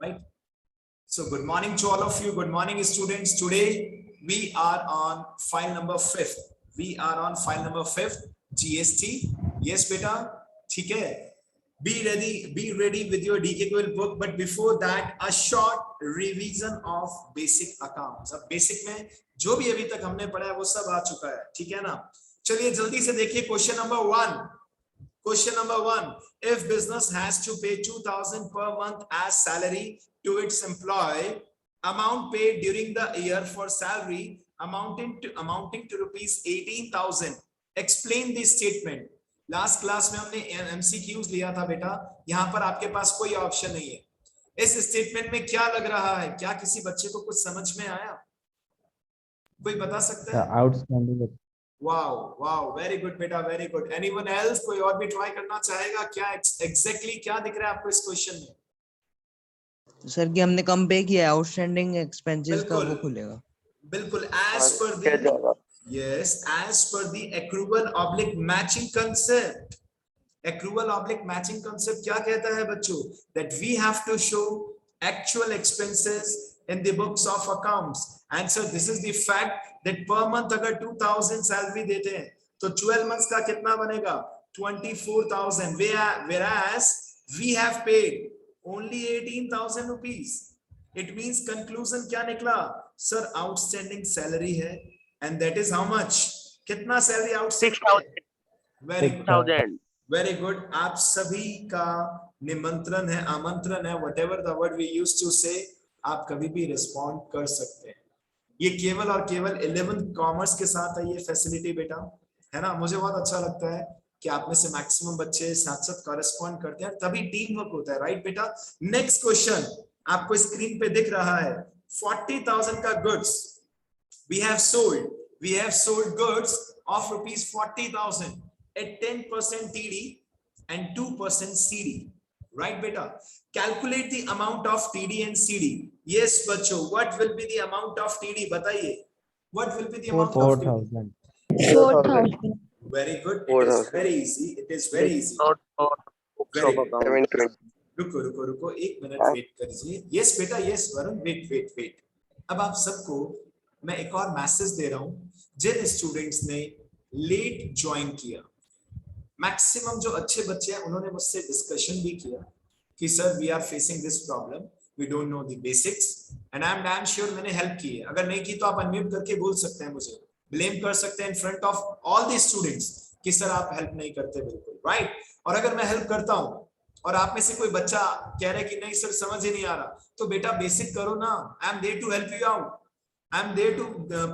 right? So good morning to all of you. Good morning, students. Today we are on file number 5th. We are on file number 5th, GST. Yes, beta. ठीक है. Be ready with your DKQL book. But before that, a short revision of basic accounts. अब basic में जो भी अभी तक हमने पढ़ा है वो सब आ चुका है. ठीक है ना? चलिए जल्दी से देखिए question number 1. Question number 1. If business has to pay 2,000 per month as salary to its employee, amount paid during the year for salary amounting to rupees 18,000. Explain this statement. Last class में हमने MCQs लिया था बेटा. यहाँ पर आपके पास कोई option नहीं है. इस स्टेटमेंट में क्या लग रहा है? क्या किसी बच्चे को कुछ समझ में आया? कोई बता सकता है? आउटस्टैंडिंग. वाओ वेरी गुड बेटा, वेरी गुड. Anyone else? कोई और भी ट्राई करना चाहेगा? क्या एग्जैक्टली क्या दिख रहा है आपको इस क्वेश्चन में? सर कि हमने कम पे किया है, आउटस्टैंडिंग एक्सपेंसेस का वो खुलेगा. बिल्कुल as per the accrual oblique matching concept. Accrual oblique matching concept क्या कहता है बच्चों? That we have to show actual expenses in the books of accounts. And so this is the fact that per month अगर 2,000 salary देते हैं तो 12 months का कितना बनेगा? 24,000. Whereas we have paid only 18,000 rupees. It means conclusion क्या निकला? Sir, outstanding salary है and that is how much? कितना salary outstanding? 6,000. Very good. आप सभी का निमंत्रण है, आमंत्रण है, whatever the word we used to say, आप कभी भी रिस्पॉन्ड कर सकते हैं. ये केवल और केवल 11th कॉमर्स के साथ है ये फैसिलिटी बेटा, है ना? मुझे बहुत अच्छा लगता है कि आप में से मैक्सिमम बच्चे साथ साथ कॉरेस्पॉन्ड करते हैं, तभी टीम वर्क होता है, राइट बेटा? नेक्स्ट क्वेश्चन आपको स्क्रीन पे दिख रहा है. 40,000 का goods we have sold goods of rupees 40,000 at 10% TD and 2% CD, right beta? Calculate the amount of TD and CD. Yes बच्चों, what will be the amount of TD? बताइए, what will be the amount of TD? 4,000. Very good. It is very easy. It is very easy. Very good. रुको एक minute wait करिए. Yes बेटा, yes Varun, wait. अब आप सबको मैं एक और मैसेज दे रहा हूं. जिन स्टूडेंट्स ने लेट ज्वाइन किया, मैक्सिमम जो अच्छे बच्चे हैं उन्होंने मुझसे डिस्कशन भी किया कि sir we are facing this problem, we don't know the basics, and I am damn sure मैंने हेल्प की है. अगर नहीं की तो आप अनम्यूट करके बोल सकते हैं, मुझे ब्लेम कर सकते हैं in front of all the students कि सर आप हेल्प नहीं करते, बिल्कुल राइट. और अगर मैं हेल्प करता हूं और आप में से कोई बच्चा कह रहा है कि नहीं सर समझ ही नहीं आ रहा, तो बेटा बेसिक करो ना. I am there to help you out, I am there to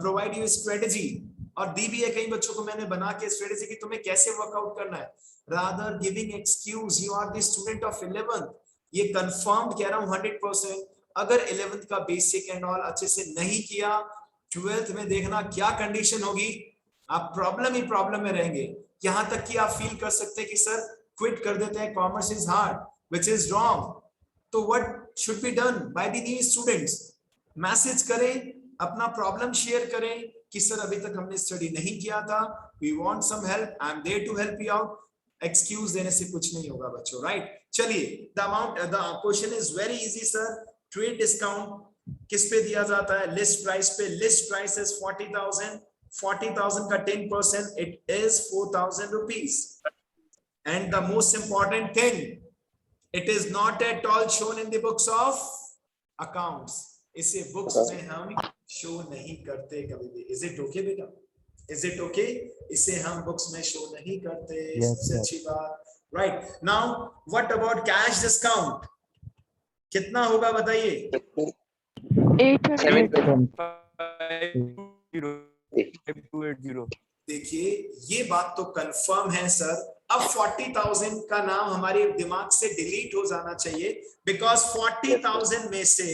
provide you strategy. और दी भी है कई बच्चों को मैंने बना के स्ट्रेटजी की तुम्हें कैसे वर्कआउट करना है. rather giving excuse, you are the student of 11th. ये confirmed कह रहा हूँ 100%. अगर 11th का बेसिक एंड ऑल अच्छे से नहीं किया, 12th में देखना क्या कंडीशन होगी. आप प्रॉब्लम में रहेंगे. यहां तक कि आप फील कर सकते हैं कि सर क्विट कर देते हैं, commerce is hard, which is wrong. तो what should be done by the new students? Message करें, अपना प्रॉब्लम शेयर करें कि सर अभी तक हमने स्टडी नहीं किया था, we want some help, I am there to help you out. Excuse देने से कुछ नहीं होगा बच्चों, राइट? चलिए, the question is very easy sir. Trade discount किस पे दिया जाता है? लिस्ट प्राइस पे. List price is 40,000. 40,000 का 10% it is 4,000 rupees. And the most important thing, it is not at all shown in the books of accounts. इसे books में हम शो नहीं करते कभी भी. इज इट ओके बेटा? Is it okay? इसे हम बुक्स में शो नहीं करते. सबसे अच्छी बात, right? Now what about cash discount? कितना होगा बताइए? 880. देखिए ये बात तो कंफर्म है सर. अब 40,000 का नाम हमारे दिमाग से डिलीट हो जाना चाहिए, बिकॉज 40,000 में से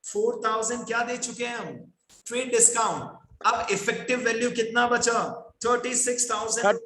4,000 क्या दे चुके हैं हम? Trade discount. अब इफेक्टिव वैल्यू कितना बचा? 36,000.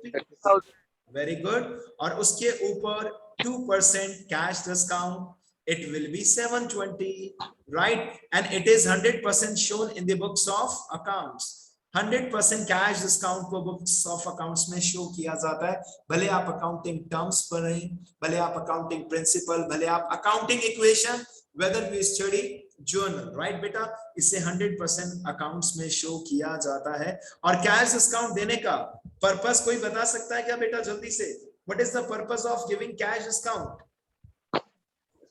Very good. और उसके ऊपर 2% cash discount, it will be 720, right? And it is 100% shown in the books of accounts. 100% cash discount को बुक्स ऑफ अकाउंट्स में शो किया जाता है. भले आप अकाउंटिंग टर्म्स पढ़ें, भले आप अकाउंटिंग प्रिंसिपल, भले आप accounting equation, whether we study journal, right बेटा? इससे 100% अकाउंट्स में शो किया जाता है। और कैश डिस्काउंट देने का पर्पस कोई बता सकता है क्या बेटा जल्दी से? What is the purpose of giving cash discount?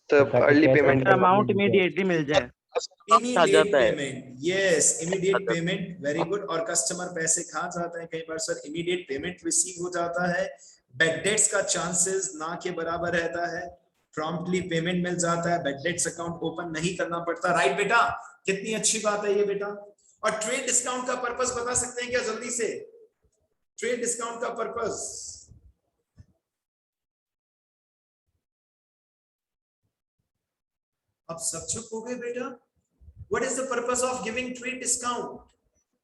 तब अर्ली पेमेंट अमाउंट इमीडिएटली मिल जाए, Immediate payment, yes, immediate payment, very good। और कस्टमर पैसे खा जाता है कई बार सर, immediate payment रिसीव हो जाता है, बैड डेट्स का चांसेस ना के बराबर रहता है, प्रॉम्प्टली पेमेंट मिल जाता है, बैड डेट्स अकाउंट ओपन नहीं करना पड़ता, राइट बेटा? कितनी अच्छी बात है ये बेटा। और ट्रेड डिस्काउंट का पर्पस बता सकते हैं क्या जल्दी से? ट्रेड डिस्काउंट का पर्पस अब सब चुप हो गए बेटा। What is the purpose of giving trade discount?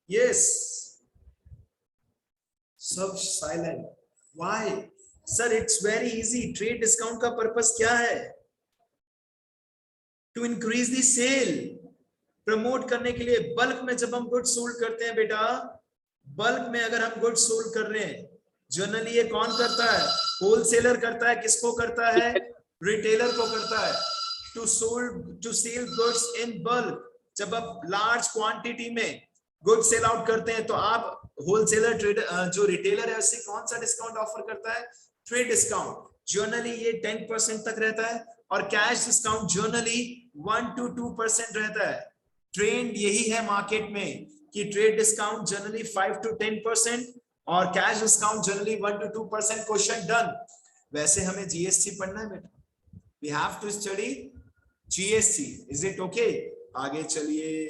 Yes, सब silent. Why? Sir, it's very easy. Trade discount का purpose क्या है? To increase the sale. Promote करने के लिए बल्क में जब हम गुड्स सोल्ड करते हैं बेटा, बल्क में अगर हम गुड्स सोल्ड कर रहे हैं, जनरली ये कौन करता है? होलसेलर करता है। किसको करता है? रिटेलर को करता है। To sell goods in bulk, जब आप लार्ज क्वांटिटी में गुड सेल आउट करते हैं तो आप होलसेलर ट्रेडर जो रिटेलर है उससे कौन सा डिस्काउंट ऑफर करता है? Trade discount. जनरली ये 10% तक रहता है और कैश डिस्काउंट जनरली 1 to 2% रहता है। ट्रेंड यही है मार्केट में कि ट्रेड डिस्काउंट जनरली 5 to 10% और cash discount generally 1 to 2%। Question done. वैसे हमें जीएसटी पढ़ना है बेटा, we have to study GST, is it okay? आगे चलिए,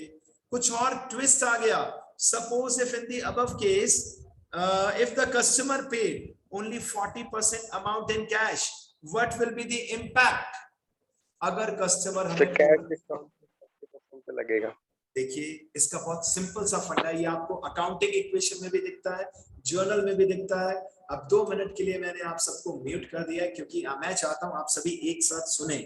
कुछ और ट्विस्ट आ गया। Suppose if in the above case if the customer paid only 40% amount in cash, what will be the impact? अगर कस्टमर हमें कैश डिस्काउंट लगेगा। देखिए इसका बहुत सिंपल सा फंडा, ये आपको अकाउंटिंग इक्वेशन में भी दिखता है, जर्नल में भी दिखता है। अब 2 मिनट के लिए मैंने आप सबको म्यूट कर दिया है क्योंकि मैं चाहता हूं आप सभी एक साथ सुने,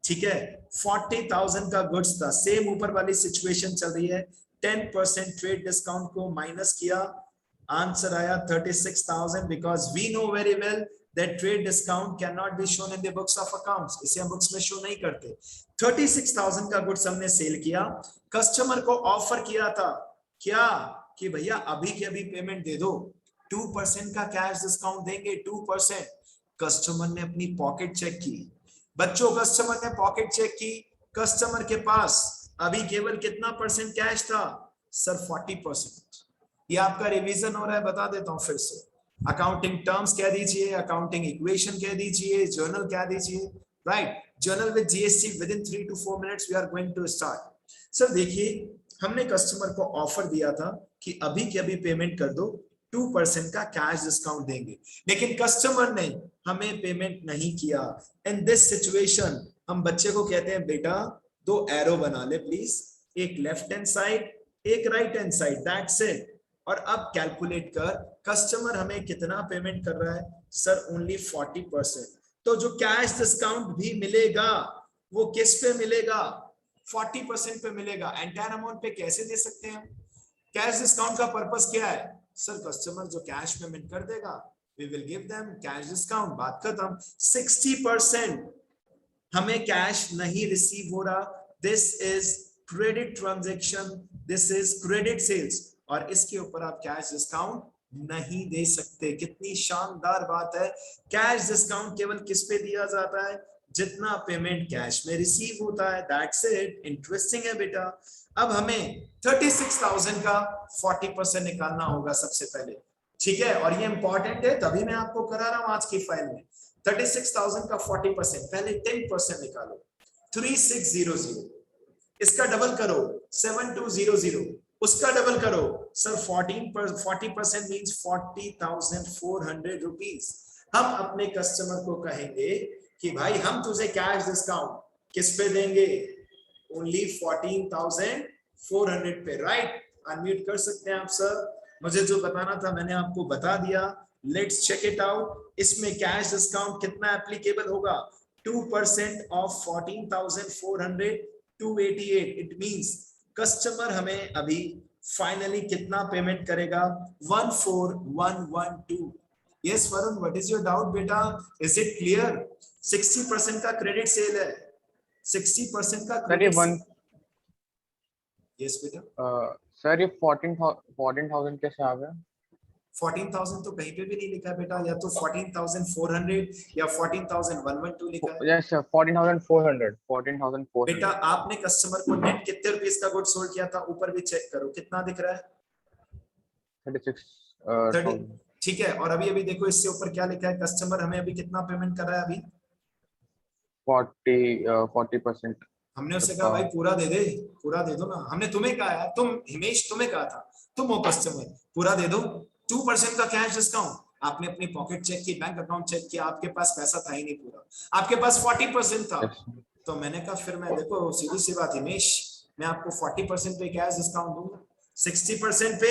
ठीक है? 40,000 का गुड्स था, सेम ऊपर वाली सिचुएशन चल रही है, 10% ट्रेड डिस्काउंट को माइनस किया, आंसर आया 36,000 because we know very well that trade discount can not be shown in the books of accounts, इसे हम बुक्स में शो नहीं करते। 36,000 का गुड्स हमने सेल किया, कस्टमर को ऑफर किया था क्या कि भैया अभी के अभी पेमेंट दे दो, 2% का कैश डिस्काउंट देंगे, 2%। कस्टमर ने अपनी पॉकेट चेक की, बच्चों कस्टमर ने पॉकेट चेक की, कस्टमर के पास अभी केवल कितना परसेंट कैश था? सर 40%। ये आपका रिवीजन हो रहा है, बता देता हूं फिर से। अकाउंटिंग टर्म्स कह दीजिए, अकाउंटिंग इक्वेशन कह दीजिए, जर्नल कह दीजिए, right? Journal with GST within 3 to 4 minutes we are going to start. Sir देखिए, हमने कस्टमर को ऑफर दिया था कि अभी के अभी पेमेंट कर दो, 2% का कैश डिस्काउंट देंगे, लेकिन कस्टमर ने हमें पेमेंट नहीं किया। इन दिस सिचुएशन हम बच्चे को कहते हैं बेटा 2 एरो बना ले प्लीज, एक लेफ्ट हैंड साइड एक right hand side, that's it. और अब कैलकुलेट कर कस्टमर हमें कितना पेमेंट कर रहा है? Sir only 40%। तो जो कैश डिस्काउंट भी मिलेगा वो किस पे मिलेगा? 40% पे मिलेगा। एंटायर अमाउंट पे कैसे दे सकते हैं? कैश डिस्काउंट का पर्पस क्या है? सर कस्टमर जो कैश पेमेंट कर देगा we will give them cash discount, बात खत्म। 60% हमें कैश नहीं रिसीव हो रहा, this is credit transaction, this is credit sales, और इसके ऊपर आप कैश डिस्काउंट नहीं दे सकते। कितनी शानदार बात है। कैश डिस्काउंट केवल किस पे दिया जाता है? जितना पेमेंट कैश में रिसीव होता है, दैट्स इट। इंटरेस्टिंग है बेटा। अब हमें 36,000 का 40% निकालना होगा सबसे पहले, ठीक है? और ये इंपॉर्टेंट है, तभी मैं आपको करा रहा हूं आज की फाइल में। 36,000 का 40%, पहले 10% निकालो, 3600। इसका डबल करो 7200, उसका डबल करो सर 40% मींस 40,400 रुपीज। हम अपने कस्टमर को कहेंगे कि भाई हम तुझे कैश डिस्काउंट किस पे देंगे? ओनली 14,400 पे, राइट? अनम्यूट कर सकते हैं आप सर। मुझे जो बताना था मैंने आपको बता दिया। Let's check it out. इसमें कैश डिस्काउंट कितना एप्लीकेबल होगा? 2% ऑफ 14,400, 288। इट मींस कस्टमर हमें अभी फाइनली कितना पेमेंट करेगा? 14,112। Yes Varun, what is your doubt बेटा? Is it clear? 60% का क्रेडिट सेल है, 60% का सर ये credit yes बेटा सर ये 14,000 कैसे आ गया? 14,000 तो कहीं पे भी नहीं लिखा है बेटा, या तो 14,400 या 14,112 लिखा है। यस सर 14,400 बेटा आपने कस्टमर को नेट कितने रुपीस का गुड सोल्ड किया था, ऊपर भी चेक करो कितना दिख रहा है 36,000। ठीक है, और अभी अभी देखो इससे ऊपर क्या लिखा है, कस्टमर हमें अभी कितना पेमेंट कर रहा है अभी 40%। हमने उससे कहा भाई पूरा दे दे, पूरा दे दो ना, हमने तुम्हें कहा है, तुम हिमेश तुम्हें कहा था, तुम हो कस्टमर, पूरा दे दो 2% का कैश डिस्काउंट। आपने अपनी पॉकेट चेक की, बैंक अकाउंट चेक किया, आपके पास पैसा था ही नहीं पूरा, आपके पास 40% था। तो मैंने कहा फिर मैं देखो सीधी सी बात हिमेश, मैं आपको 40% पे कैश डिस्काउंट दूंगा, 60% पे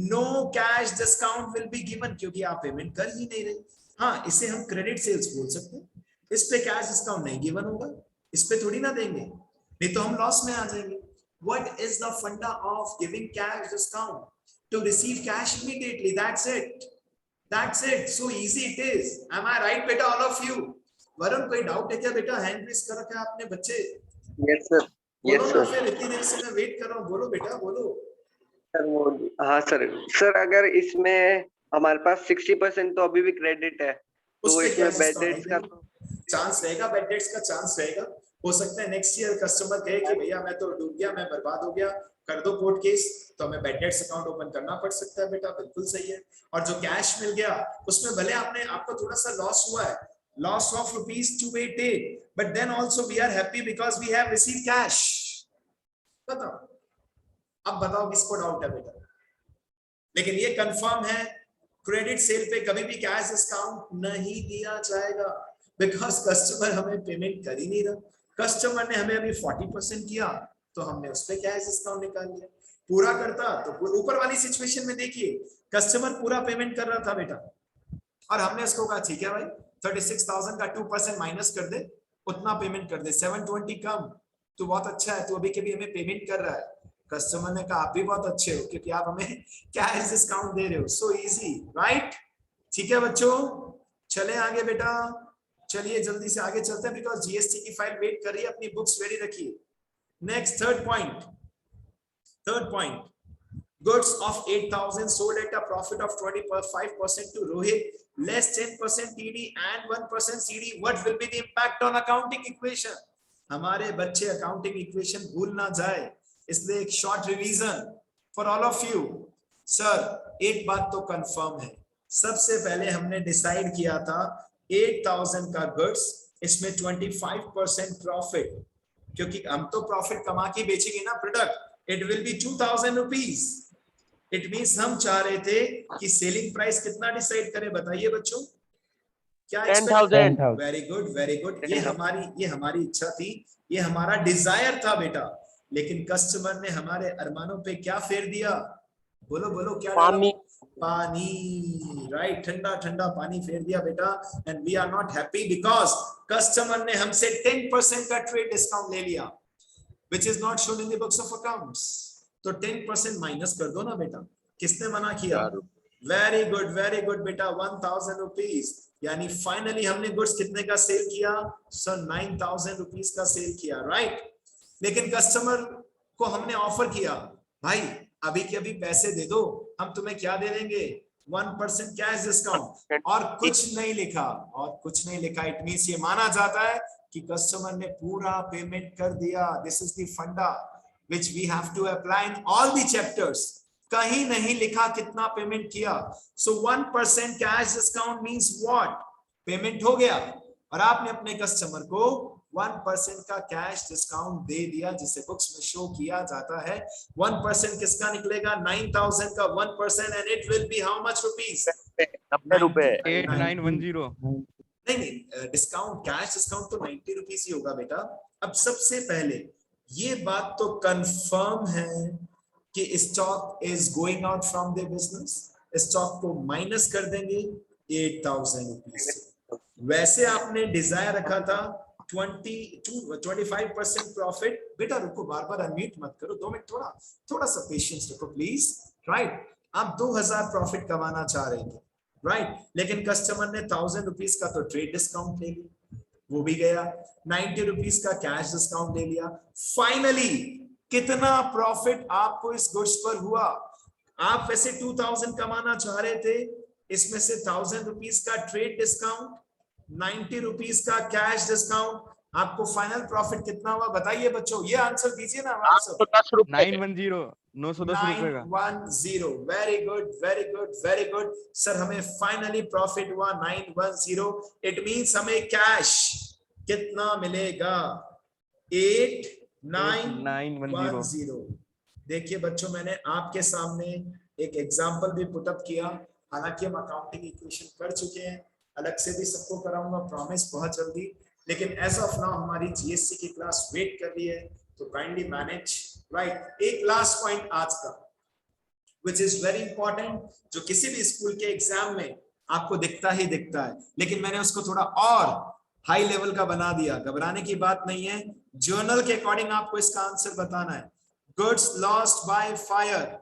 no cash discount will be given, क्योंकि आप पेमेंट कर ही नहीं रहे। हाँ इसे हम क्रेडिट सेल्स बोल सकते हैं, इस पे कैश डिस्काउंट नहीं गिवन होगा, इस पे थोड़ी ना देंगे, नहीं तो हम लॉस में आ जाएंगे। What is the funda of giving cash discount? To receive cash immediately. That's it. That's it. So easy it is. Am I right, beta? All of you. Varun कोई डाउट है क्या बेटा? हैंड रेस कर रखा है आपने बच्चे? Yes sir. बोलो ना फिर, इतनी देर से मैं वेट कर रहा हूँ, बोलो बेटा बोलो। सर वो हाँ सर अगर इसमें हमारे पास 60% तो अभी भी क्रेडिट है, तो इसमें बैड डेट्स का चांस रहेगा, बैड डेट्स का चांस रहेगा। हो सकता है नेक्स्ट ईयर कस्टमर कहे कि भैया मैं तो डूब गया, मैं बर्बाद हो गया, कर दो कोर्ट केस, तो हमें बैड डेट्स अकाउंट ओपन करना पड़ सकता है बेटा, बिल्कुल सही है। और जो कैश मिल गया उसमें भले आपको थोड़ा सा लॉस हुआ है, loss of ₹288, but then also we are happy because we have received cash. बताओ, अब बताओ किसको डाउट है बेटा? लेकिन ये कंफर्म है, क्रेडिट सेल पे कभी भी कैश डिस्काउंट नहीं दिया जाएगा, बिकॉज कस्टमर हमें पेमेंट कर ही नहीं रहा। कस्टमर ने हमें अभी 40% किया, तो हमने उस पे कैश डिस्काउंट निकाल लिया। पूरा करता तो ऊपर वाली सिचुएशन में देखिए, कस्टमर पूरा पेमेंट कर रहा था बेटा, और हमने उसको कहा ठीक है भाई 36,000 का 2% माइनस कर दे, उतना पेमेंट कर दे, 720 कम, तो बहुत अच्छा है, तो अभी के भी हमें पेमेंट कर रहा है। कस्टमर ने कहा आप भी बहुत अच्छे हो, क्योंकि आप हमें कैश डिस्काउंट दे रहे हो। So easy, right? ठीक है बच्चों, चले आगे बेटा, चलिए जल्दी से आगे चलते हैं, बिकॉज जीएसटी की फाइल वेट कर रही है, अपनी बुक्स रेडी रखिए। Next third point, goods of 8,000 sold at a profit of 25% to Rohit, less 10% TD and 1% CD. What will be the impact on accounting equation? हमारे बच्चे अकाउंटिंग इक्वेशन भूल ना जाए, इसलिए एक short revision for all of you. Sir एक बात तो कंफर्म है, सबसे पहले हमने डिसाइड किया था 8,000 का गुड्स, इसमें 25% प्रॉफिट, क्योंकि हम तो प्रॉफिट कमा के बेचेंगे ना product, it will be 2,000 rupees. It means हम चाह रहे थे कि सेलिंग प्राइस कितना डिसाइड करें, बताइए बच्चों क्या? 10,000। वेरी गुड वेरी गुड, ये हमारी इच्छा थी, ये हमारा डिजायर था बेटा, लेकिन कस्टमर ने हमारे अरमानों पे क्या फेर दिया? बोलो बोलो क्या? पानी, राइट, ठंडा ठंडा पानी फेर दिया बेटा। And we are not happy because customer ने हमसे 10% का ट्रेड डिस्काउंट ले लिया, which is not shown in the books of accounts. तो 10% माइनस कर दो ना बेटा, किसने मना किया? वेरी गुड बेटा, 1,000 रुपीज, यानी फाइनली हमने गुड्स कितने का सेल किया? सर 9,000 रुपीज का सेल किया, राइट? लेकिन कस्टमर को हमने ऑफर किया, भाई अभी के अभी पैसे दे दो, हम तुम्हें क्या दे देंगे? 1% कैश डिस्काउंट, और कुछ नहीं लिखा। इट मींस ये माना जाता है कि कस्टमर ने पूरा पेमेंट कर दिया। This is the funda which we have to apply in all the chapters. कहीं नहीं लिखा कितना पेमेंट किया। So 1% cash discount means what? Payment हो गया और आपने अपने कस्टमर को 1% का कैश डिस्काउंट दे दिया, जिसे बुक्स में शो किया जाता है। 1% किसका निकलेगा? 9,000 का 1%, and it will be how much rupees? 90 रुपए। 8910। नहीं, डिस्काउंट, कैश डिस्काउंट तो 90 रुपीस ही होगा बेटा। अब सबसे पहले ये बात तो कंफर्म है कि stock is going out from the business, stock को माइनस कर देंगे 8,000 रुपीस। वैसे आपने डिजायर रखा था 25% प्रॉफिट। बेटा रुको, बार बार अनम्यूट मत करो, 2 मिनट, थोड़ा सा पेशेंस रखो प्लीज, राइट? आप 2,000 प्रॉफिट कमाना चाह रहे थे, राइट? लेकिन कस्टमर ने 1,000 रुपीस का तो ट्रेड डिस्काउंट ले लिया, वो भी गया। 90 रुपीज का कैश डिस्काउंट ले लिया। फाइनली कितना प्रॉफिट आपको इस गुड्स पर हुआ? आप वैसे 2000 कमाना चाह रहे थे, इसमें से 1000 रुपीज का ट्रेड डिस्काउंट, 90 रुपीज का कैश डिस्काउंट, आपको फाइनल प्रॉफिट कितना हुआ बताइए बच्चों, ये आंसर दीजिए ना। 910 रुपए। 910 का 910। Very good, very good, very good sir. हमें फाइनली प्रॉफिट हुआ 910। इट मींस हमें कैश कितना मिलेगा? 8910। देखिए बच्चों, मैंने आपके सामने एक एग्जांपल भी पुट अप किया। हालांकि हम अकाउंटिंग इक्वेशन कर चुके हैं, अलग से भी सबको कराऊंगा प्रॉमिस बहुत जल्दी, लेकिन एज ऑफ नाउ हमारी जीएससी की क्लास वेट कर रही है, तो काइंडली मैनेज। राइट, एक लास्ट पॉइंट आज का विच इज वेरी इंपॉर्टेंट, जो किसी भी स्कूल के एग्जाम में आपको दिखता ही दिखता है, लेकिन मैंने उसको थोड़ा और हाई लेवल का बना दिया। घबराने की बात नहीं है, जर्नल के अकॉर्डिंग आपको इसका आंसर बताना है। गुड्स लॉस्ट बाय फायर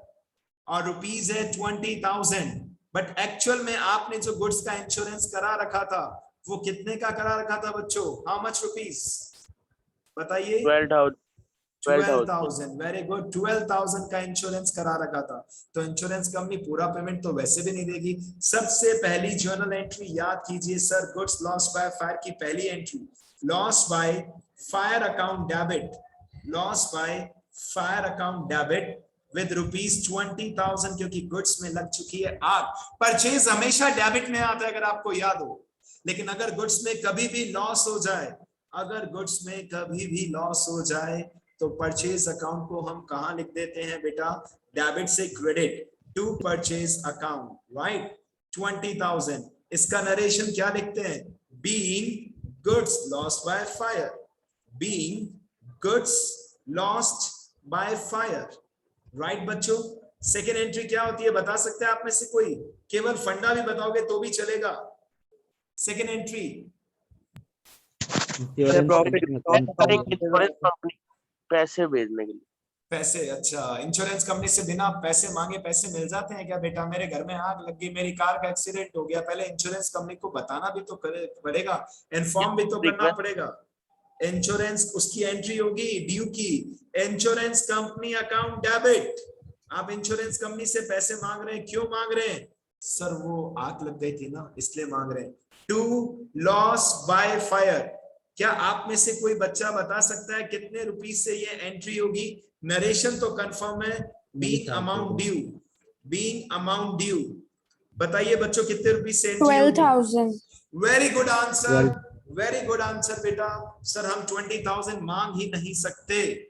और रुपीज है 20,000, बट एक्चुअल में आपने जो गुड्स का इंश्योरेंस करा रखा था वो कितने का करा रखा था बच्चों? हाउ मच रुपीज बताइए? 12,000। वेरी गुड, 12,000 का इंश्योरेंस करा रखा था। तो इंश्योरेंस कंपनी पूरा पेमेंट तो वैसे भी नहीं देगी। सबसे पहली जर्नल एंट्री याद कीजिए sir, goods lost by fire की पहली entry, loss by fire account debit, loss by fire account debit with ₹20,000, क्योंकि गुड्स में लग चुकी है आग। परचेज हमेशा डेबिट में आता है अगर आपको याद हो, लेकिन अगर गुड्स में कभी भी लॉस हो जाए, अगर गुड्स में कभी भी लॉस हो जाए तो परचेज अकाउंट को हम कहां लिख देते हैं बेटा? डेबिट से credit to purchase account, right? 20,000। इसका नरेशन क्या लिखते हैं? Being goods lost by fire, being goods lost by fire, right बच्चों? सेकेंड एंट्री क्या होती है बता सकते हैं आप में से कोई? केवल फंडा भी बताओगे तो भी चलेगा। सेकेंड एंट्री पैसे भेजने के लिए। पैसे, अच्छा, इंश्योरेंस कंपनी से बिना पैसे मांगे पैसे मिल जाते हैं क्या बेटा? मेरे घर में आग लग गई, मेरी कार का एक्सीडेंट हो गया, पहले इंश्योरेंस कंपनी को बताना भी तो पड़ेगा, इन्फॉर्म भी तो करना पड़ेगा। इंश्योरेंस उसकी एंट्री होगी ड्यू की, इंश्योरेंस कंपनी अकाउंट डेबिट। आप इंश्योरेंस कंपनी से पैसे मांग रहे हैं, क्यों मांग रहे हैं? सर वो आग लग गई थी ना, इसलिए मांग रहे हैं। टू लॉस बाय फायर, क्या आप में से कोई बच्चा बता सकता है कितने रुपीस से ये एंट्री होगी? नरेशन तो कंफर्म है, being amount due, being amount due. बताइए बच्चों कितने रुपीस से entry? 12,000। Very good answer, very good answer बेटा। सर हम 20,000 मांग ही नहीं सकते,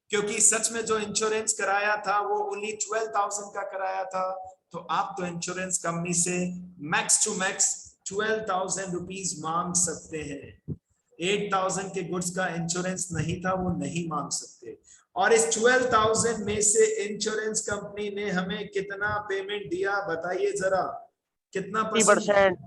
क्योंकि सच में जो इंश्योरेंस कराया था वो ओनली 12,000 का कराया था। तो आप तो इंश्योरेंस कंपनी से मैक्स टू मैक्स 12,000 रुपीज मांग सकते हैं। 8,000 के गुड्स का इंश्योरेंस नहीं था, वो नहीं मांग सकते। और इस 12,000 में से इंश्योरेंस कंपनी ने हमें कितना पेमेंट दिया बताइए जरा? कितना परसेंट?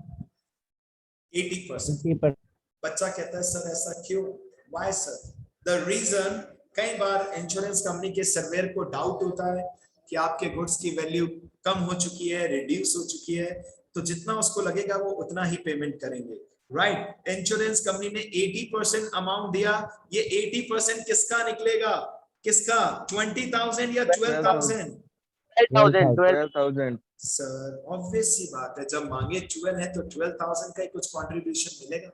80%। बच्चा कहता है सर ऐसा क्यों? Why sir? द रीजन, कई बार इंश्योरेंस कंपनी के सर्वेयर को डाउट होता है कि आपके गुड्स की वैल्यू कम हो चुकी है, रिड्यूस हो चुकी है, तो जितना उसको लगेगा वो उतना ही पेमेंट करेंगे, राइट? इंश्योरेंस कंपनी ने 80% अमाउंट दिया, ये 80% किसका निकलेगा? किसका? 20,000 या 12,000? 12,000। सर ऑब्वियस सी बात है, जब मांगे 12 है तो 12,000 का ही कुछ कंट्रीब्यूशन मिलेगा।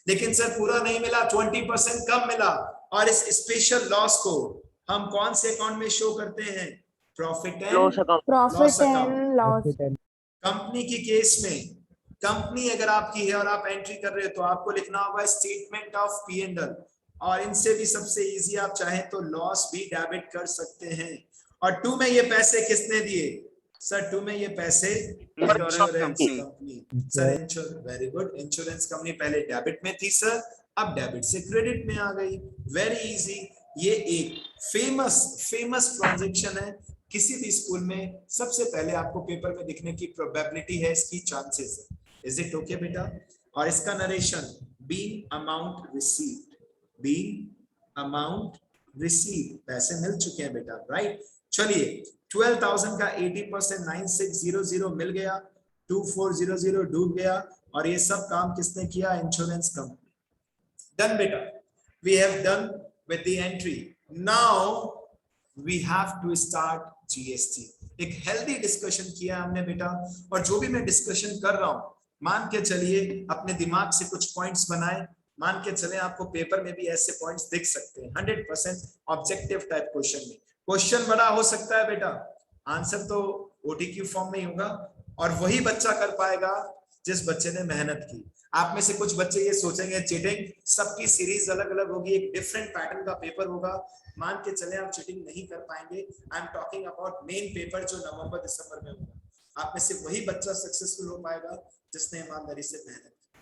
लेकिन सर पूरा नहीं मिला, 20% कम मिला। और इस स्पेशल लॉस को हम कौन से अकाउंट में शो करते हैं? Profit and loss account. Company की केस में, कंपनी अगर आपकी है और आप एंट्री कर रहे हो तो आपको लिखना होगा statement of P and L, और इनसे भी सबसे इजी आप चाहें तो लॉस भी डेबिट कर सकते हैं। और 2 में ये पैसे किसने दिए? सर 2 में ये पैसे insurance company. Sir very good, insurance company पहले डेबिट में थी सर, अब डेबिट से क्रेडिट में आ गई। Very easy. ये एक फेमस ट्रांजैक्शन है, किसी भी स्कूल में सबसे पहले आपको पेपर में दिखने की प्रोबेबिलिटी है, इसकी चांसेस है। इज इट ओके बेटा? और इसका narration being amount received, being amount received, पैसे मिल चुके हैं बेटा, राइट? चलिए 12,000 का 80% 9600 मिल गया, 2400 डूब गया। और ये सब काम किसने किया? Insurance company. Done beta. We have done with the entry. Now we have to start GST. एक हेल्दी डिस्कशन किया हमने बेटा, और जो भी मैं डिस्कशन कर रहा हूं, मान के चलिए अपने दिमाग से कुछ पॉइंट्स बनाए, मान के चले आपको पेपर में भी ऐसे पॉइंट्स दिख सकते हैं। 100% ऑब्जेक्टिव टाइप क्वेश्चन में क्वेश्चन बड़ा हो सकता है बेटा, आंसर तो OTQ फॉर्म में ही होगा, और वही बच्चा कर पाएगा जिस बच्चे ने मेहनत की। आप में से कुछ बच्चे ये सोचेंगे चीटिंग, सबकी सीरीज अलग अलग होगी, एक डिफरेंट पैटर्न का पेपर होगा, मान के चले आप चीटिंग नहीं कर पाएंगे। I am talking about main paper जो नवंबर दिसंबर में होगा। आप में से वही बच्चा सक्सेसफुल हो पाएगा जिसने ईमानदारी से मेहनत की,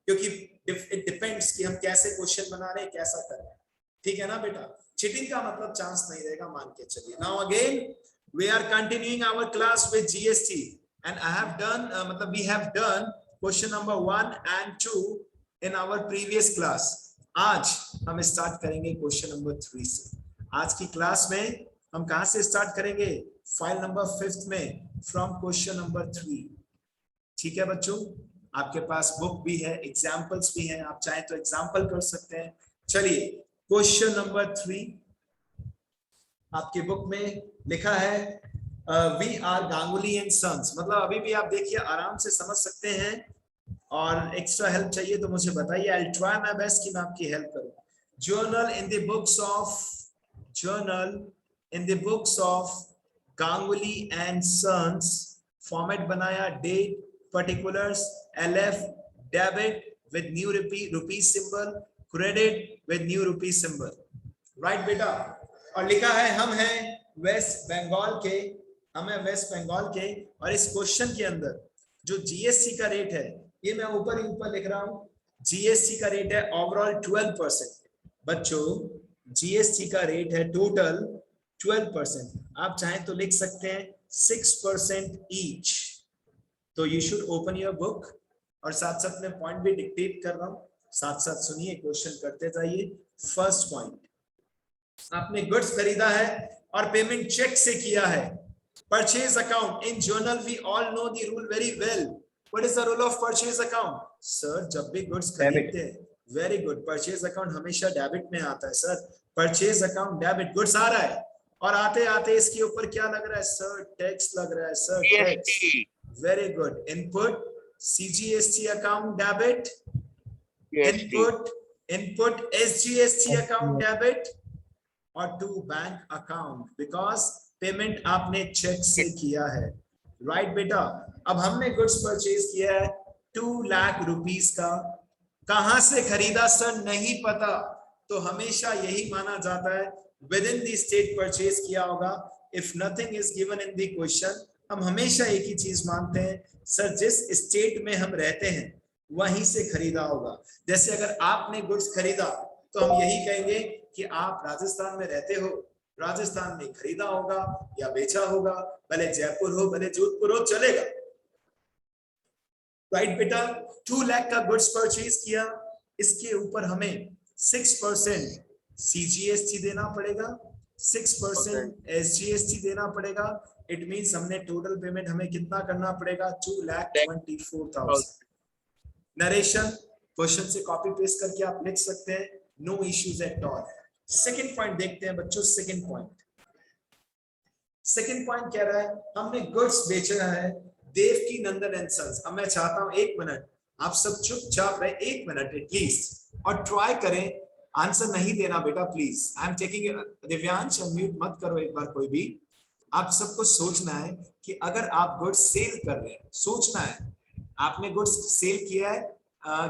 क्योंकि इट डिपेंड्स कि हम कैसे क्वेश्चन बना रहे हैं, कैसा कर रहे हैं, ठीक है ना बेटा। चीटिंग का मतलब चांस नहीं रहेगा, मान के चलिए। Now again we are continuing our class with GST and I have done मतलब we have done question number 1 and 2 in our previous class. आज हम स्टार्ट करेंगे क्वेश्चन नंबर 3 से। आज की क्लास में हम कहां से स्टार्ट करेंगे? फाइल नंबर 5 में, फ्रॉम क्वेश्चन नंबर 3। ठीक है बच्चों, आपके पास बुक भी है, एग्जाम्पल्स भी हैं, आप चाहें तो एग्जाम्पल कर सकते हैं। चलिए क्वेश्चन नंबर 3 आपकी बुक में लिखा है we are Ganguly and sons. मतलब अभी भी आप देखिए आराम से समझ सकते हैं, और एक्स्ट्रा हेल्प चाहिए तो मुझे बताइए, I will try my best कि मैं आपकी हेल्प करूं। Journal in the books of Ganguly and sons, format बनाया, date, particulars, LF, debit with new rupee symbol, credit with new rupee symbol, right बेटा। और लिखा है हम हैं वेस्ट बंगाल के, और इस क्वेश्चन के अंदर जो GST का रेट है, ये मैं ऊपर ही ऊपर लिख रहा हूं, GST का रेट है ओवरऑल 12%। बच्चों GST का रेट है टोटल 12%। आप चाहें तो लिख सकते हैं 6% ईच। तो you should open your book, और साथ साथ में पॉइंट भी डिक्टेट कर रहा हूं, साथ साथ सुनिए, क्वेश्चन करते जाइए। फर्स्ट पॉइंट, आपने गुड्स खरीदा है और पेमेंट चेक से किया है। Purchase account in journal, we all know the rule very well. What is the rule of purchase account? Sir, जब भी गुड्स खरीदते हैं, वेरी गुड, परचेज अकाउंट हमेशा डेबिट में आता है sir. Purchase account debit, goods आ रहा है, और आते आते इसके ऊपर क्या लग रहा है सर? टैक्स लग रहा है sir, tax. Very good, input CGST account debit, input SGST account debit, और to bank account, because payment आपने चेक से किया है, राइट बेटा। अब हमने गुड्स परचेज किया है 2 लाख रुपीस का, कहां से खरीदा सर? नहीं पता, तो हमेशा यही माना जाता है with in the state purchase किया होगा। If nothing is given in the question, हम हमेशा एक ही चीज मानते हैं, सर जिस स्टेट में हम रहते हैं वहीं से खरीदा होगा। जैसे अगर आपने गुड्स खरीदा तो हम यही कहेंगे कि आप राजस्थान में रहते हो, राजस्थान में खरीदा होगा या बेचा होगा, भले जयपुर हो भले जोधपुर हो, चलेगा, राइट बेटा। 2 लाख का गुड्स परचेज किया, इसके ऊपर हमें 6% CGST देना पड़ेगा, 6% SGST देना पड़ेगा। इट मींस हमने टोटल पेमेंट हमें कितना करना पड़ेगा? 2,24,000। नरेशन क्वेश्चन से कॉपी पेस्ट करके आप लिख सकते हैं, no issues at all. Second point देखते हैं बच्चों, सेकंड पॉइंट कह रहा है हमने गुड्स बेचा है देवकी नंदन एंड सन्स। अब मैं चाहता हूं 1 मिनट आप सब चुपचाप रहे, 1 मिनट एटलीस्ट, और ट्राई करें, आंसर नहीं देना बेटा please. I am taking, Divyansh mute मत करो एक बार कोई भी। आप सबको सोचना है कि अगर आप गुड्स सेल कर रहे हैं, सोचना है आपने गुड्स सेल किया है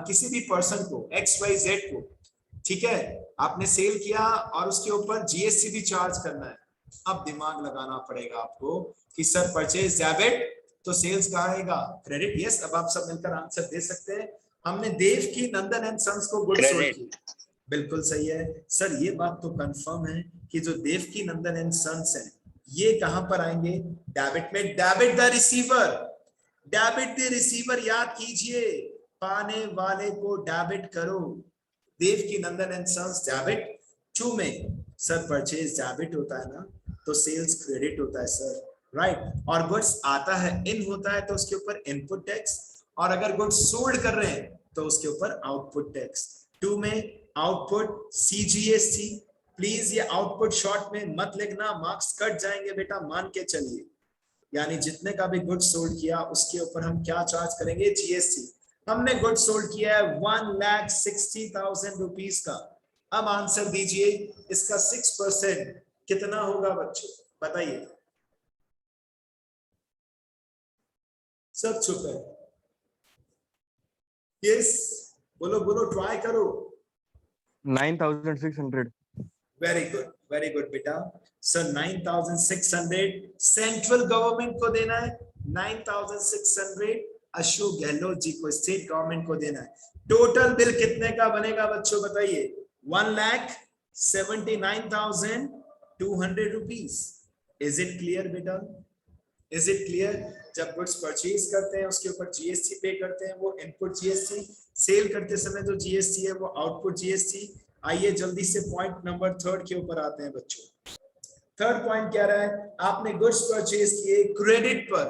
किसी भी पर्सन को, XYZ को, ठीक है, आपने सेल किया और उसके ऊपर GST भी चार्ज करना है। अब दिमाग लगाना पड़ेगा आपको कि सर परचेज डेबिट तो सेल्स का आएगा, क्रेडिट यस। अब आप सब मिलकर आंसर दे सकते हैं। हमने देवकी नंदन एंड सन्स को गुड्स सोल्ड की, बिल्कुल सही है सर। ये बात तो कंफर्म है कि जो देवकी नंदन एंड सन्स हैं ये कहां पर आएंगे? डेबिट में। Debit the receiver, debit the receiver, याद कीजिए, पाने वाले को डेबिट करो। देवकी नंदन एंड सन्स डेबिट, 2 में सर परचेज डेबिट होता है ना, तो सेल्स क्रेडिट होता है सर, राइट। और गुड्स आता है इन होता है तो उसके ऊपर इनपुट टैक्स, और अगर गुड्स सोल्ड कर रहे हैं तो उसके ऊपर आउटपुट टैक्स। 2 में आउटपुट CGST, प्लीज ये आउटपुट शॉर्ट में मत लिखना, मार्क्स कट जाएंगे बेटा, मान के चलिए। यानी जितने का भी गुड्स सोल्ड किया उसके ऊपर हम क्या चार्ज करेंगे, GST। हमने गुड्स सोल्ड किया है 1,60,000 रुपीज का। अब आंसर दीजिए, इसका 6% कितना होगा बच्चों, बताइए। सब चुप है। यस, बोलो बोलो, ट्राई करो। 9,600। वेरी गुड बेटा। सर 9,600 सेंट्रल गवर्नमेंट को देना है, 9,600 अशोक गहलोत जी को, स्टेट गवर्नमेंट को देना है। टोटल बिल कितने का बनेगा बच्चों, बताइए। 1,79,200 रुपीज। इज इट क्लियर बेटा, इज इट क्लियर? जब गुड्स परचेज करते हैं उसके ऊपर GST पे करते हैं, वो इनपुट GST। सेल करते समय जो GST है वो आउटपुट GST। आइए जल्दी से पॉइंट नंबर 3 के ऊपर आते हैं बच्चों। थर्ड पॉइंट क्या रहा है, आपने गुड्स परचेज किए क्रेडिट पर।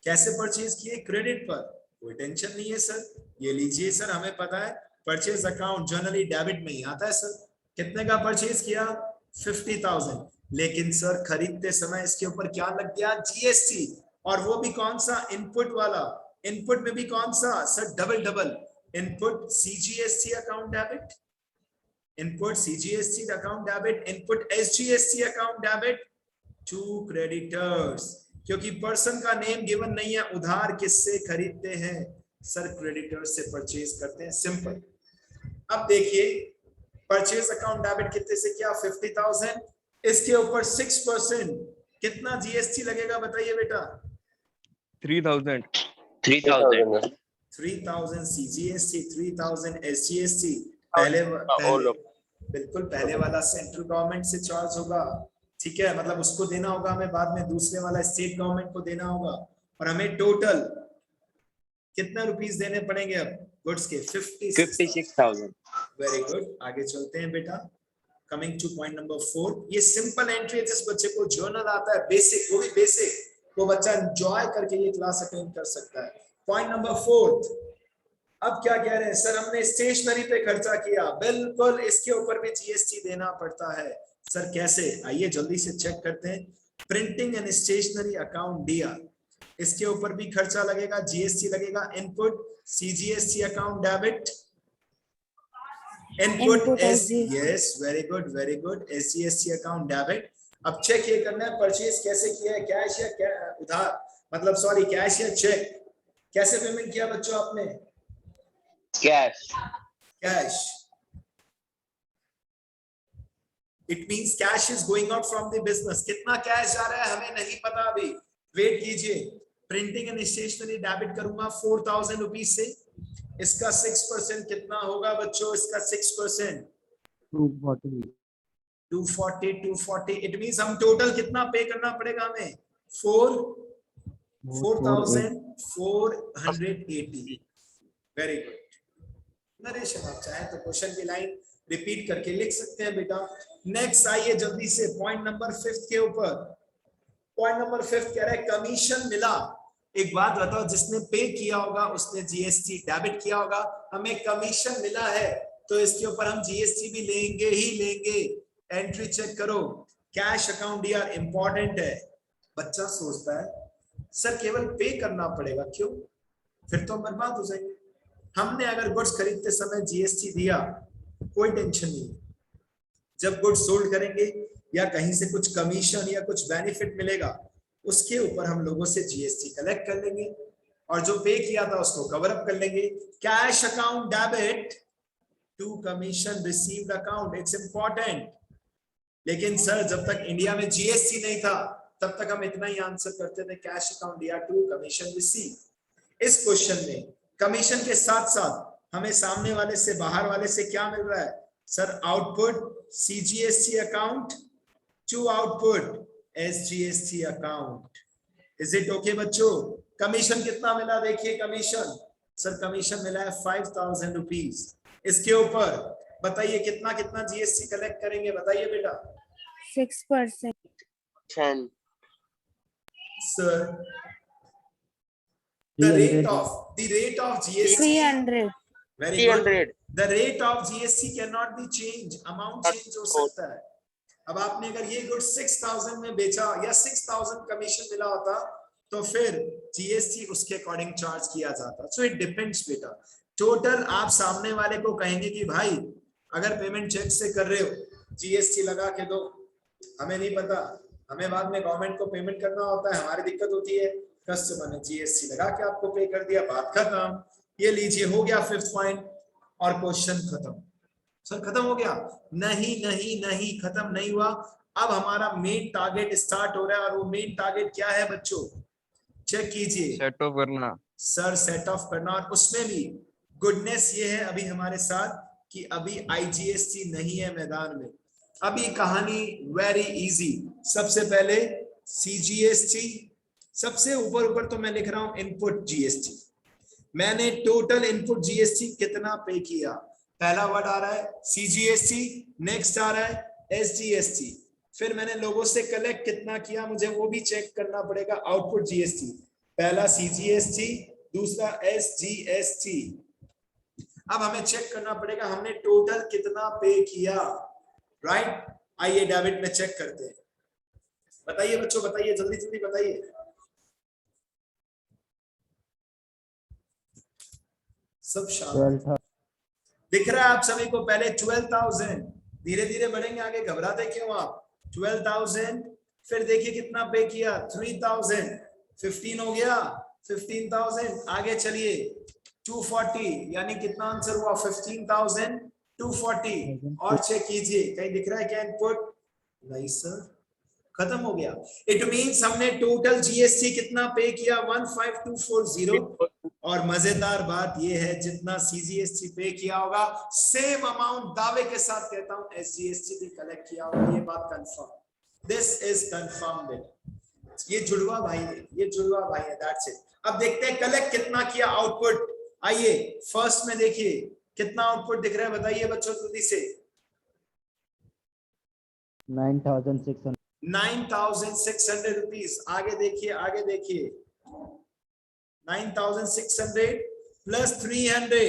कैसे परचेज किए, क्रेडिट पर। कोई टेंशन नहीं है सर, ये लीजिए सर, हमें पता है परचेज अकाउंट जनरली डेबिट में ही आता है सर। कितने का परचेज किया, 50,000। लेकिन सर खरीदते समय इसके ऊपर क्या लग गया, GST, और वो भी कौन सा, इनपुट वाला। इनपुट में भी कौन सा sir, double input CGST account debit, input CGST account debit, input SGST account debit to creditors. क्योंकि पर्सन का नेम गिवन नहीं है, उधार किससे खरीदते हैं सर, क्रेडिटर्स से परचेज करते हैं, सिंपल। अब देखिए परचेज अकाउंट डेबिट कितने से किया, 50,000। इसके ऊपर 6% कितना GST लगेगा, बताइए बेटा। 3,000। 3,000 CGST, 3,000 SGST। पहले बिल्कुल पहले वाला सेंट्रल गवर्नमेंट से चार्ज होगा, ठीक है, मतलब उसको देना होगा हमें, बाद में दूसरे वाला स्टेट गवर्नमेंट को देना होगा, और हमें टोटल कितना रुपीस देने पड़ेंगे अब गुड्स के, 56,000। वेरी गुड, आगे चलते हैं बेटा। Coming two point number 4। ये सिंपल एंट्री है, जिस बच्चे को जर्नल आता है बेसिक, वो भी बेसिक, वो बच्चा एंजॉय करके ये क्लास अटेंड कर सकता है। Point number 4। अब क्या कह रहे हैं सर, हमने स्टेशनरी पे खर्चा किया, बिल्कुल इसके ऊपर भी GST देना पड़ता है सर। कैसे, आइए जल्दी से चेक करते हैं। प्रिंटिंग एंड स्टेशनरी अकाउंट दिया, इसके ऊपर भी खर्चा लगेगा, GST लगेगा। Input CGST account debit, input yes, very good, SGST account debit. अब चेक ये करना है परचेज कैसे किया है, कैश या उधार, मतलब सॉरी कैश या चेक। कैसे पेमेंट किया बच्चों आपने, cash. It means cash is going out from the business. कितना कैश जा रहा है हमें नहीं पता अभी, वेट कीजिए। प्रिंटिंग एंड स्टेशनरी डेबिट करूंगा 4,000 रुपीज से, इसका 6% कितना होगा बच्चों, इसका 6% 240। इट मींस हम टोटल कितना पे करना पड़ेगा हमें, 4,480। Very good. नरेशन आप चाहे तो क्वेश्चन की लाइन रिपीट करके लिख सकते हैं बेटा। नेक्स्ट आइए जल्दी से पॉइंट नंबर 5 के ऊपर। पॉइंट नंबर 5 कह रहा है कमीशन मिला। एक बात बताओ, जिसने पे किया होगा उसने GST डेबिट किया होगा, हमें कमीशन मिला है तो इसके ऊपर हम GST भी लेंगे ही लेंगे। एंट्री चेक करो, कैश अकाउंट यार इंपॉर्टेंट है। बच्चा सोचता है सर केवल पे करना पड़ेगा, क्यों, फिर तो हम बर्बाद हो जाएंगे। हमने अगर गुड्स खरीदते समय GST दिया, कोई टेंशन नहीं। जब गुड्स सोल्ड करेंगे या कहीं से कुछ कमीशन या कुछ बेनिफिट मिलेगा, उसके ऊपर हम लोगों से GST कलेक्ट कर लेंगे और जो पे किया था उसको कवर अप कर लेंगे। Cash account debit to commission received account, it's important. लेकिन सर जब तक इंडिया में GST नहीं था तब तक हम इतना ही आंसर करते थे, कैश अकाउंट दिया टू कमीशन रिसीव। इस क्वेश्चन में कमीशन के साथ साथ हमें सामने वाले से बाहर वाले से क्या मिल रहा है sir, output CGST account to output SGST account. Is it okay बच्चों? कमीशन कितना मिला देखिए, कमीशन सर कमीशन मिला है 5,000 रुपीज। इसके ऊपर बताइए कितना कितना GST कलेक्ट करेंगे, बताइए बेटा। 6%. 10. Sir the rate of GST 300. Very good. 300 the rate of GST can not B change, amount change हो सकता है। अब आपने अगर ये गुड 6000 में बेचा या 6000 कमीशन मिला होता तो फिर जीएसटी उसके अकॉर्डिंग चार्ज किया जाता। सो इट डिपेंड्स बेटा। टोटल आप सामने वाले को कहेंगे कि भाई अगर पेमेंट चेक से कर रहे हो जीएसटी लगा के दो, हमें नहीं पता, हमें बाद में गवर्नमेंट को पेमेंट करना होता है, हमारी दिक्कत होती है, कस्टमर ने जीएसटी लगा के आपको पे कर दिया, बात खत्म। ये लीजिए हो गया 5th पॉइंट और क्वेश्चन खत्म। सर खत्म हो गया? नहीं नहीं नहीं, खत्म नहीं हुआ। अब हमारा मेन टारगेट स्टार्ट हो रहा है और वो मेन टारगेट क्या है बच्चों? चेक कीजिए सेट ऑफ करना सर, सेट ऑफ करना। और उसमें भी गुडनेस ये है अभी हमारे साथ कि अभी आईजीएसटी नहीं है मैदान में। अभी कहानी वेरी इजी। सबसे पहले सीजीएसटी, सबसे ऊपर तो मैं लिख रहा हूं इनपुट जीएसटी। मैंने टोटल इनपुट जीएसटी कितना पे किया, पहला वर्ड आ रहा है सीजीएसटी, नेक्स्ट आ रहा है एसजीएसटी। फिर मैंने लोगों से कलेक्ट कितना किया, मुझे वो भी चेक करना पड़ेगा। आउटपुट जीएसटी, पहला सीजीएसटी, दूसरा एसजीएसटी। अब हमें चेक करना पड़ेगा हमने टोटल कितना पे किया, राइट? आइए डेबिट में चेक करते हैं। बताइए बच्चों, बताइए जल्दी जल्दी बताइए। सब शांत दिख रहा है आप सभी को? पहले 12,000, धीरे धीरे बढ़ेंगे आगे, घबराते क्यों आप? 12,000, फिर देखिए कितना पे किया 3,000, 15 हो गया 15,000, आगे चलिए 240, यानी कितना आंसर हुआ 15,240। और चेक कीजिए कहीं दिख रहा है क्या इनपुट? नहीं सर, खत्म हो गया। इट मींस हमने टोटल जीएसटी कितना पे किया 15,240। और मजेदार बात यह है जितना सीजीएसटी पे किया होगा सेम अमाउंट दावे के साथ कहता हूं एसजीएसटी भी कलेक्ट किया होगा। ये बात कंफर्म, दिस इज कंफर्म बेटा। ये जुड़वा भाई है, ये जुड़वा भाई है, दैट्स इट। अब देखते हैं कलेक्ट कितना किया, आउटपुट। आइए फर्स्ट में देखिए कितना आउटपुट दिख रहा है, बताइए बच्चों जल्दी से। 9,600 रुपीज। आगे देखिए, आगे देखिए 9,600 प्लस 300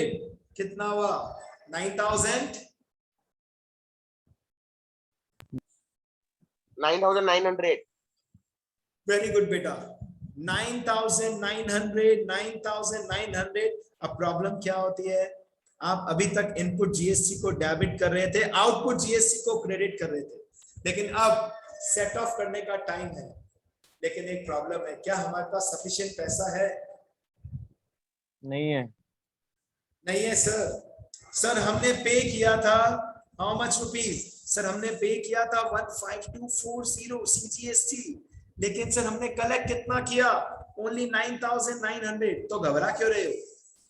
कितना हुआ? 9,000 9,900। वेरी गुड बेटा, 9,900 9,900। अब प्रॉब्लम क्या होती है, आप अभी तक इनपुट जीएसटी को डेबिट कर रहे थे, आउटपुट जीएसटी को क्रेडिट कर रहे थे, लेकिन अब सेट ऑफ करने का टाइम है। लेकिन एक प्रॉब्लम है, क्या हमारे पास सफिशिएंट पैसा है? नहीं है। नहीं है सर हमने पे किया था हाउ मच रुपीज? सर हमने पे किया था 15,240 सीजीएसटी, लेकिन सर हमने कलेक्ट कितना किया? ओनली 9,900। तो घबरा क्यों रहे हो,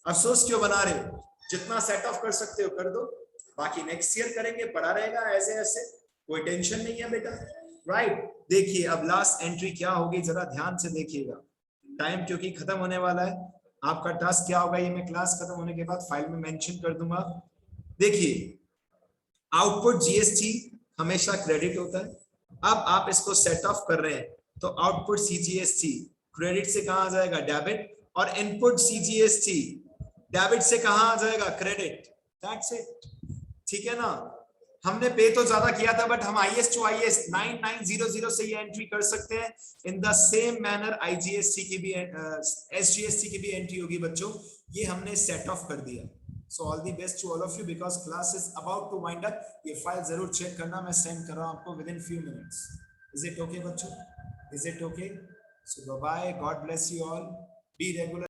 अफसोस क्यों बना रहे हो? जितना सेट ऑफ कर सकते हो कर दो, बाकी नेक्स्ट ईयर करेंगे, पड़ा रहेगा ऐसे ऐसे, कोई टेंशन नहीं है बेटा, राइट? देखिए अब लास्ट एंट्री क्या होगी, जरा ध्यान से देखिएगा, टाइम क्योंकि खत्म होने वाला है। आपका टास्क क्या होगा ये मैं क्लास खत्म होने के बाद फाइल में मेंशन कर दूंगा। देखिए आउटपुट जीएसटी हमेशा क्रेडिट होता है। अब आप इसको सेट ऑफ कर रहे हैं तो आउटपुट सीजीएसटी क्रेडिट से कहां आ जाएगा? डेबिट। और इनपुट सीजीएसटी डेबिट से कहां आ जाएगा? क्रेडिट। दैट्स इट, ठीक है ना? हमने पे तो ज्यादा किया था बट हम आईएस टू आईएस 9900 से ये एंट्री कर सकते हैं। In the same manner IGST की भी एसजीएसटी की भी एंट्री होगी बच्चों, ये हमने सेट ऑफ कर दिया। So all the best to all of you because class is about to wind up. ये फाइल जरूर चेक करना, मैं सेंड कर रहा हूं आपको within few minutes. Is it okay बच्चों? Is it okay? So bye, God bless you all, be regular.